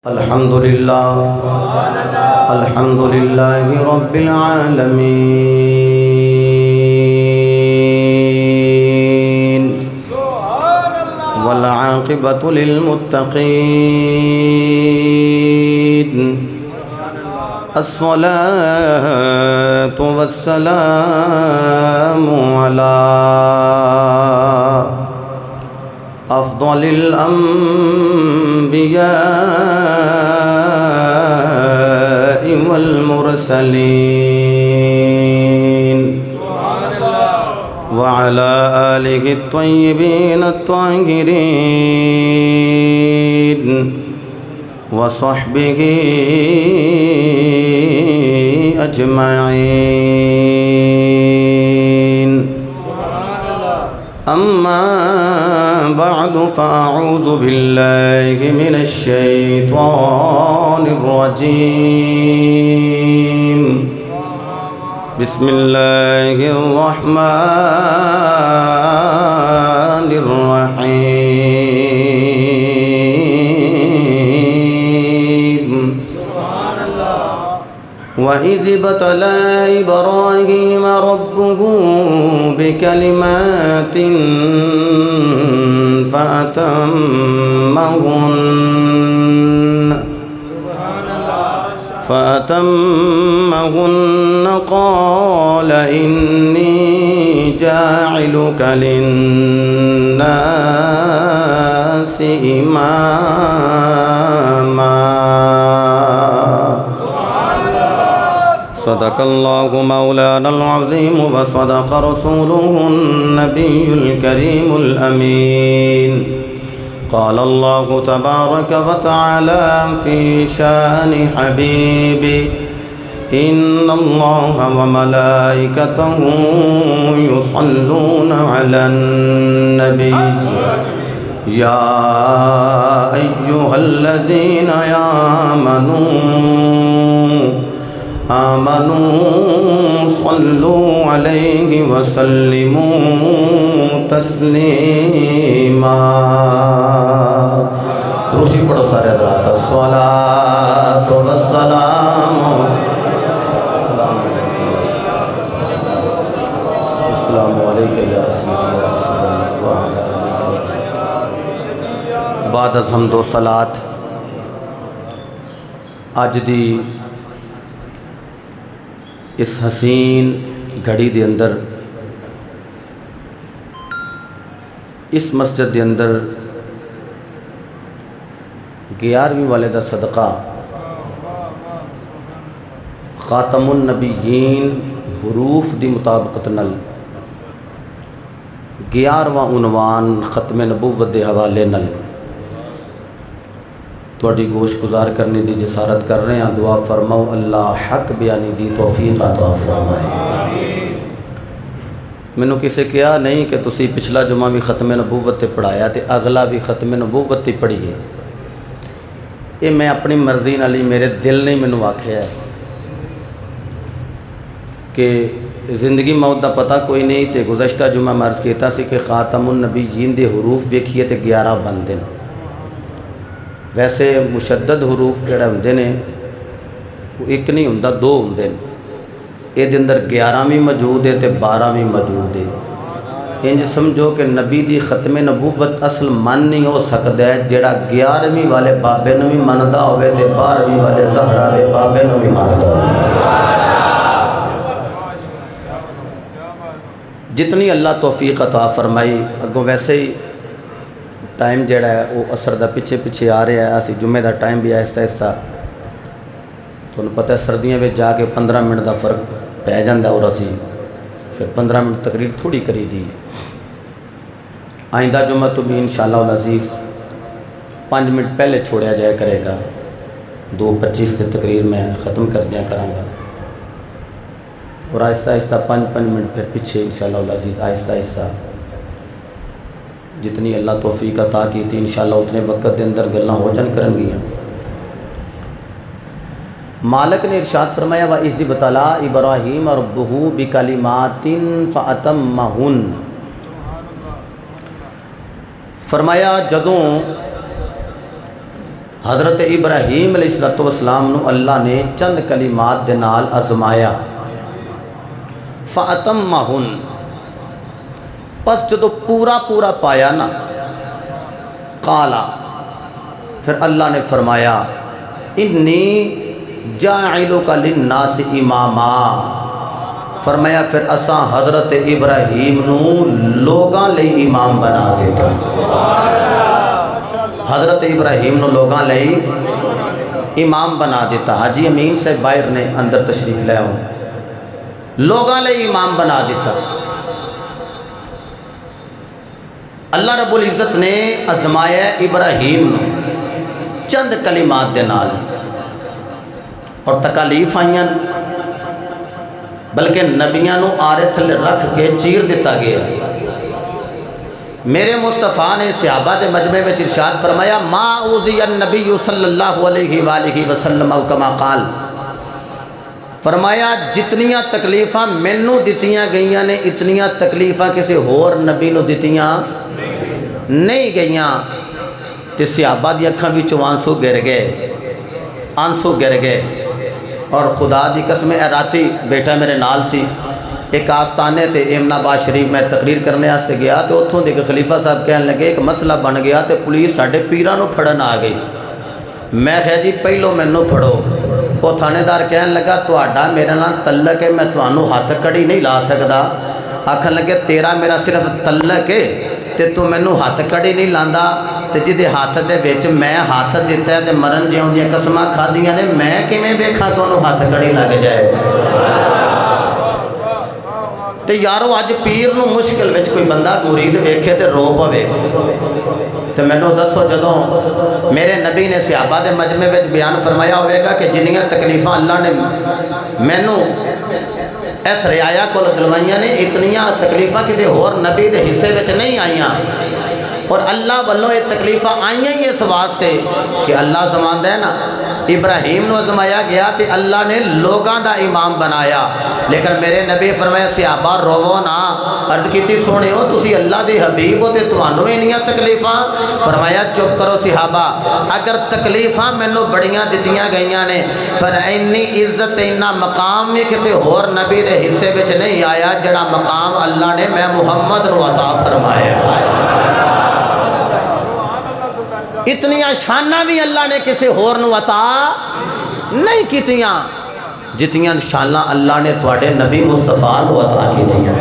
الحمد لله رب العالمين والعاقبة للمتقين الصلاة والسلام على أفضل الأنبياء والمرسلين وعلى آله الطيبين الطاهرين وصحبه أجمعين أما بعد فأعوذ بالله من الشيطان الرجيم بسم الله الرحمن الرحيم وإذ ابتلى إبراهيم ربه بكلمات فأتمهن قال إني جاعلك للناس إماما صدق الله مولانا العظيم وصدق رسوله النبي الكريم الأمين قال الله تبارك وتعالى في شان حبيبي إن الله وملائكته يصلون على النبي يا أيها الذين آمنوا صلوا عليه وسلموا تسلیما روشی پڑھو سارے حضرات الصلاۃ والسلام السلام علیکم یا سیدی یا رسول اللہ وعلی آلہ بعد از حمد و صلاۃ اج دی اس حسین گھڑی دے اندر اس مسجد دے اندر 11ویں والے دا صدقہ خاتم النبیین حروف دی مطابقت نل 11واں عنوان ختم نبوت دے حوالے نل تھوڑی گوش گزار کرنے دی جسارت کر رہے ہیں دعا فرماؤ اللہ حق بیانی دی توفیق عطا فرمائے میں نے کسے کیا نہیں کہ تسی پچھلا جمعہ بھی ختم نبوت تے پڑھایا تے اگلا بھی ختم نبوت تے پڑھیے یہ میں اپنی مرضی نالی میرے دل نے میں نے آکھیا ہے کہ زندگی موت دا پتہ کوئی نہیں تے گزشتہ جمعہ مرض کیتا سی کہ خاتم النبیین دے حروف ویکھیے تے 11 بندے ہیں ویسے مشدد حروف جڑے ہوندے نے وہ ایک نہیں ہوندا 2 ہوندے نے یہ دے اندر 11 بھی موجود ہے تے 12 بھی موجود ہے انج سمجھو کہ نبی دی ختم نبوت اصل من نہیں ہو سکدا ہے جڑا 11ویں والے بابے نو بھی مندا ہوے تے 12ویں والے زہرا دے بابے نو بھی مندا ہوے جتنی اللہ توفیق عطا فرمائی اگوں ویسے ہی ٹائم جڑا ہے وہ اثر دا پیچھے پیچھے آ رہا ہے اسی جمعے دا ٹائم بھی آہستہ آہستہ تمہیں پتہ ہے سردیاں میں جا کے 15 منٹ دا فرق پہ جاندہ اور اسی پھر 15 منٹ تقریر تھوڑی کری دی آئندہ جمعہ تو بھی انشاءاللہ العزیز 5 منٹ پہلے چھوڑیا جائے کرے گا 2:25 سے تقریر میں ختم کر دیا کروں گا اور آہستہ آہستہ 5 منٹ پھر پیچھے انشاءاللہ العزیز آہستہ آہستہ جتنی اللہ توفیق عطا کی تھی انشاءاللہ اتنے وقت دے اندر گلاں ہو جان کرن گیاں مالک نے ارشاد فرمایا وَإِذِ ابْتَلَىٰ إِبْرَاهِيمَ رَبُّهُ بِكَلِمَاتٍ فَأَتَمَّهُنَّ فرمایا جدوں حضرت ابراہیم علیہ السلام نو اللہ نے چند کلمات دے نال آزمایا، فَأَتَمَّهُنْ، پس جدو پورا پورا پایا نا، قالا، پھر اللہ نے فرمایا انی جاعلک للناس اماما، فرمایا پھر اساں حضرت ابراہیم نو لوگاں لئی امام بنا دیتا، حضرت ابراہیم نو لوگاں لئی امام بنا دیتا۔ حاجی امین سے باہر نے اندر تشریف لے آؤ، لوگاں لئی امام بنا دیتا۔ اللہ رب العزت نے آزمایا ابراہیم نو چند کلمات دے نال، اور تکالیف آئیاں، بلکہ نبیاں نو آرے تھلے رکھ کے چیر دیتا گیا۔ میرے مصطفیٰ نے صحابہ دے مجمع میں ارشاد فرمایا ما اوذی النبی صلی اللہ علیہ وآلہ وسلم او کما قال، فرمایا جتنیاں تکلیفاں مینوں دتیاں گئیاں نے اتنیاں تکلیفاں کسی ہور نبی نو دتیاں نہیں گئیاں۔ تے صحابہ دی اکھاں وچوں آنسو گر گئے، آنسو گر گئے، اور خدا دی قسم راتی بیٹا میرے نال سی، ایک آستانے تے ایمن آباد شریف میں تقریر کرنے آستے گیا، تو اتھوں دے کہ خلیفہ صاحب کہنے لگے ایک مسئلہ بن گیا تے پولیس ساڑھے پیرانو پھڑن آ گئی۔ میں کہا جی پہلو مینوں پھڑو، وہ تھانے دار کہنے لگا تہاڈا میرے نال تعلق ہے، میں تانوں ہاتھ کڑی نہیں لا سکدا۔ آکھن لگے تیرا میرا صرف تعلق ہے تے تو مینوں ہاتھ کڑی نہیں لاندا، تے جدے ہاتھ دے وچ میں ہاتھ دیتا ہے تے مرن جیوں دیاں قسماں کھادیاں نے، میں کیویں ویکھاں تانوں ہاتھ کڑی لگ جائے۔ تے یارو اج پیر نو مشکل وچ کوئی بندہ مرید ویکھے تے رو پوے، تے مینوں دسو جدوں میرے نبی نے صحابہ دے مجمع وچ بیان فرمایا ہوئے گا کہ جنیاں تکلیفاں اللہ نے مینوں اس رعایا کو دلوائیاں نے، اتنیاں تکلیفاں کسی ہور نبی دے حصے وچ نہیں آئیاں، اور اللہ والوں یہ تکلیفاں آئیاں ہی اس واسطے کہ اللہ زمانہ ہے نا ابراہیم نو آزمایا گیا تے اللہ نے لوگاں دا امام بنایا، لیکن میرے نبی فرمایا صحابہ روو نا، عرض کیتی سونے ہو تسی اللہ دے حبیب ہو تے تمہانوں انہیاں تکلیفاں، فرمایا چپ کرو صحابہ، اگر تکلیفاں مینوں بڑیاں دتیاں گئیاں نے پر اینی عزت اینا مقام میں کسی ہور نبی دے حصے وچ نہیں آیا جڑا مقام اللہ نے میں محمد نو عطا فرمایا۔ اتنیاں شانہ بھی اللہ نے کسی ہور نو عطا نہیں کیتیاں جتیاں شانہ اللہ نے تواڈے نبی مصطفیٰ نو عطا کیتیاں۔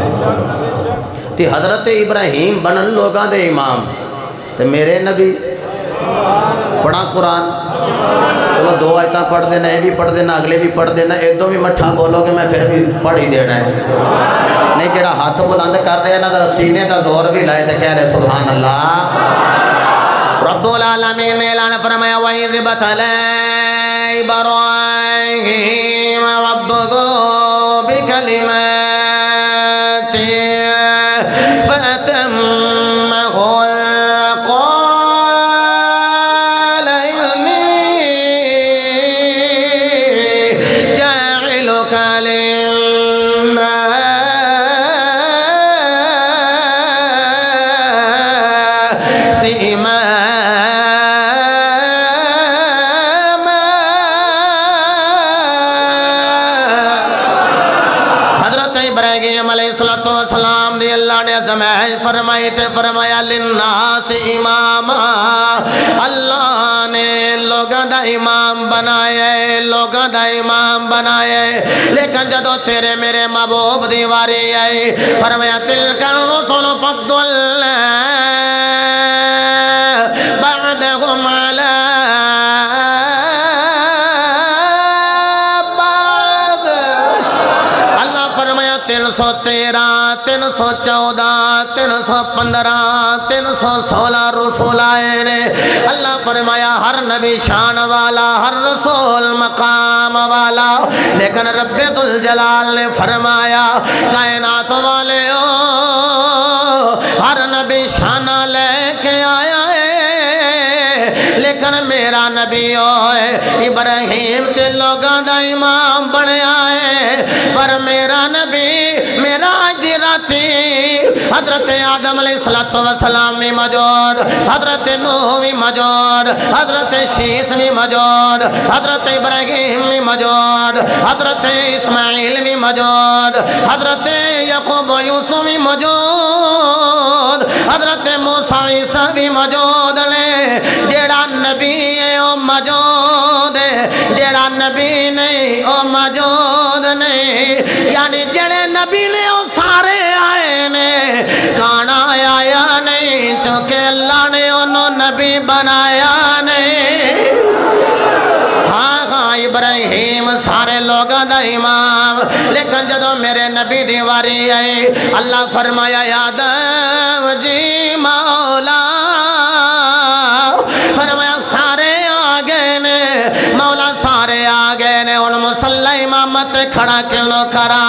تے حضرت ابراہیم بنن لوگاں دے امام، تے میرے نبی پڑھا قرآن، چلو دو آیتاں پڑھ دینا، یہ بھی پڑھ دینا، اگلے بھی پڑھ دینا، ایدوں بھی مٹھا بولو کہ میں پھر بھی پڑھ ہی دینا ہے، نہیں جڑا ہاتھ بلند کر رہے ہیں نا ذرا سینے دا زور بھی لائے تے کہہ رہے سبحان اللہ۔ رب العالمین نے اعلان فرمایا وَإِذْ ابْتَلَىٰ إِبْرَاهِيمَ رَبُّهُ بِكَلِمَاتٍ فَأَتَمَّهُنَّ قَالَ إِنِّي جَاعِلُكَ لِلنَّاسِ إِمَامًا۔ حضرت ابراہیم علیہ السلام دی اللہ نے آزمائش فرمائی تے فرمایا للناس اماما، اللہ نے لوگاں دا امام بنایا ہے، لوگاں دا امام بنایا ہے، لیکن جدو تیرے میرے محبوب دی واری آئی فرمایا تلک الرسل فضلنا بعدهم علی بعد۔ اللہ فرمایا 313 314 315 316 رسول آئے نے۔ اللہ فرمایا ہر نبی شان والا، ہر رسول مقام والا، لیکن رب ذوالجلال نے فرمایا کائنات والے ہر نبی شانہ لے کے آیا ہے، لیکن میرا نبی ہوئے ابراہیم تے لوگاں دا امام بنیا ہے، پر میرا نبی معراج دی راتی حضرت آدم علیہ السلام بھی موجود، حضرت نوح بھی موجود، حضرت شیس بھی موجود، حضرت ابراہیم بھی موجود، حضرت اسماعیل بھی موجود، حضرت یعقوب و یوسف بھی موجود، حضرت موسیٰ عیسیٰ بھی موجود نے، جیڑا نبی ہے وہ موجود ہے، جیڑا نبی نہیں وہ موجود نہیں، یعنی جڑے نبی نے وہ سارے آئے نے، کانا آیا نہیں چونکہ اللہ نے انہوں نبی بنایا نہیں۔ ہاں ابراہیم سارے لوگاں دا امام، لیکن جدو میرے نبی دی واری آئی اللہ فرمایا یا آدم جی مولا، فرمایا سارے آگے نے مولا، سارے آگے نے، ان مسلح امامت کھڑا کیوں کرا؟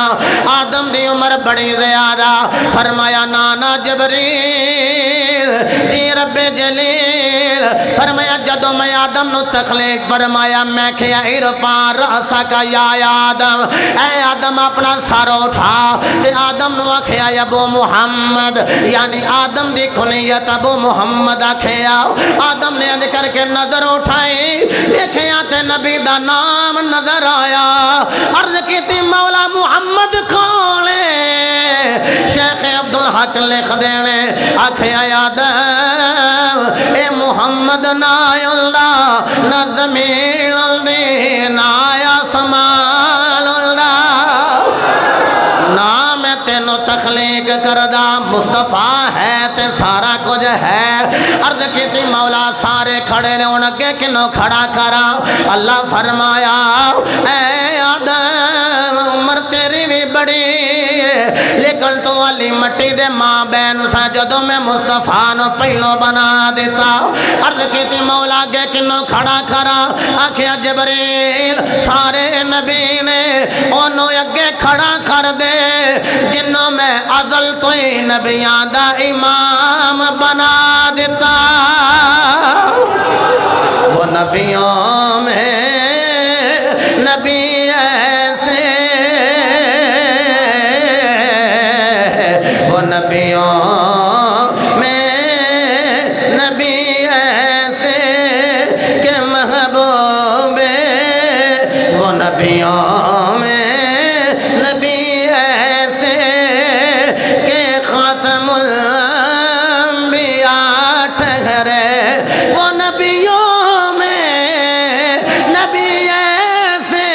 آدم دی عمر بڑی زیادہ، فرمایا نانا جبریل جی رب جلیل، فرمایا جدو میں آدم نو تخلیق فرمایا میں کیا ارفع رأسک یا آدم، اے آدم اپنا سر اٹھا، تے آدم نو آکھیا ابو محمد، یعنی آدم دی کنیت ابو محمد آکھیا، آدم نے اج کر کے نظر اٹھائی، دیکھیا تے نبی دا نام نظر آیا، عرض کی تھی مولا محمد کون ہے؟ شیخ عبدالحق لکھ دینے آکھیا آدم اے محمد نا اللہ نہ زمین دی نہ آسمان اللہ، نام تینو تخلیق کردہ مصطفیٰ ہے تے سارا کچھ ہے۔ عرض کی تھی مولا سارے کھڑے نے ان کے کنو کھڑا کرا؟ اللہ فرمایا اے آدم عمر تیری بھی بڑی لیکن تو علی مٹی دے ماں بین سا، جدو میں مصطفیٰ نو پہلو بنا دیتا۔ عرض کی تھی مولا کے کنو کھڑا کرا؟ آکھیا جبریل سارے نبی نے انہوں اگے کھڑا کر دے جنہوں میں ازل تو ہی نبیاں دا امام بنا دیتا۔ وہ نبیوں میں نبی ایسے، وہ نبیوں میں نبی ایسے کہ محبوب، وہ نبیوں میں نبی ایسے کہ خاتم الانبیاء ٹھہرے، وہ نبیوں میں نبی ایسے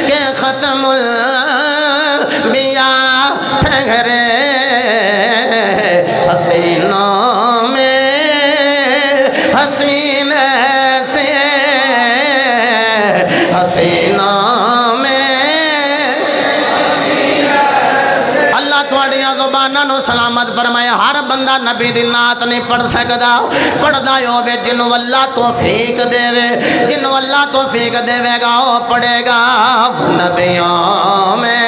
کہ ختم الانبیاء ٹھہرے، حسینوں میں حسین ایسے، حسینوں میں اللہ تواڈیاں زباناں نو سلامت فرمائے۔ ہر بندہ نبی دی نعت نہیں پڑھ سکدا، پڑھدا ہوے جنوں اللہ توفیق دے، جنوں اللہ توفیق دے گا وہ پڑھے گا۔ نبیوں میں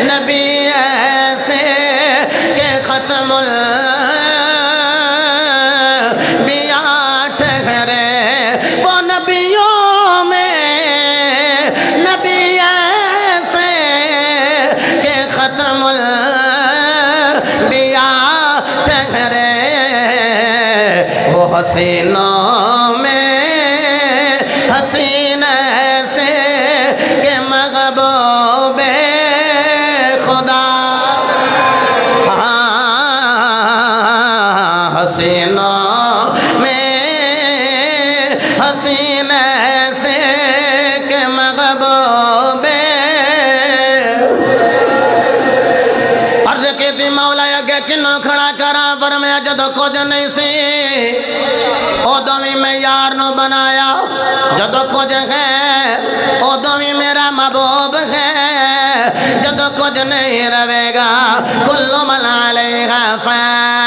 نبی ایسے کہ ختم الانبیاء ٹھہرے، وہ نبیوں میں نبی ایسے کہ ختم الانبیاء ٹھہرے، وہ حسینوں میں حسین ایسے کہ محبوب خدا، حسینوں میں حسین ایسے کہ محبوب۔ عرض کی تھی مولا اگے کنوں کھڑا کرا؟ فرمایا جدو کچھ نہیں سی ادو بھی میں یار نو بنایا، جدو کچھ ہے ادو بھی میرا محبوب ہے، جدو کچھ نہیں رہے گا کل من علیہا فان